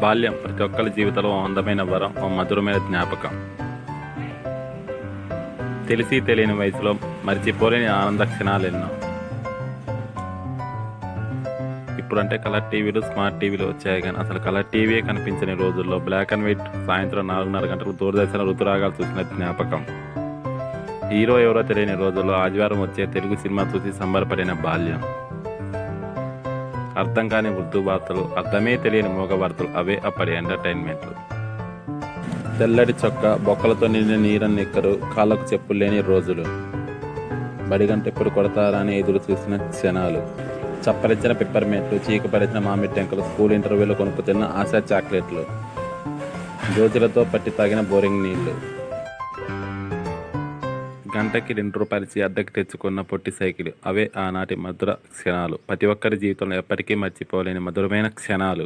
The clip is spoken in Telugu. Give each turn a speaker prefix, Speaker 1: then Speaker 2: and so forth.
Speaker 1: బాల్యం ప్రతి ఒక్కరి జీవితంలో ఓ అందమైన వరం, ఓ మధురమైన జ్ఞాపకం. తెలిసి తెలియని వయసులో మరిచిపోలేని ఆనంద క్షణాలెన్నో. ఇప్పుడంటే కలర్ టీవీలు, స్మార్ట్ టీవీలు వచ్చాయి కానీ అసలు కలర్ టీవీ కనిపించని రోజుల్లో బ్లాక్ అండ్ వైట్ సాయంత్రం 4:30 గంటలకు దూరదర్శన ఋతురాగాలు చూసిన జ్ఞాపకం. హీరో ఎవరో తెలియని రోజుల్లో ఆదివారం వచ్చే తెలుగు సినిమా చూసి సంబరపడిన బాల్యం. అర్థం కాని ఉర్దూ వార్తలు, అర్థమే తెలియని మూగ వార్తలు, అవే అప్పటి ఎంటర్టైన్మెంట్లు. తెల్లటి చొక్క, బొక్కలతో నిండిన నీరన్ నిక్కరు, కాళ్ళకు చెప్పులు లేని రోజులు. బడిగంట ఎప్పుడు కొడతారా అని ఎదురు చూసిన క్షణాలు. చప్పరించిన పిప్పర్మెంట్లు, చీకుపరిచిన మామిడి టెంకలు, స్కూల్ ఇంటర్వ్యూలో కొనుక్కు తిన్న ఆశా చాక్లెట్లు, రోజులతో పట్టి తాగిన బోరింగ్ నీళ్లు. గంటకి ₹2 ఇచ్చి అద్దెకి తెచ్చుకున్న పొట్టి సైకిల్, అవే ఆనాటి మధుర క్షణాలు. ప్రతి ఒక్కరి జీవితంలో ఎప్పటికీ మర్చిపోలేని మధురమైన క్షణాలు.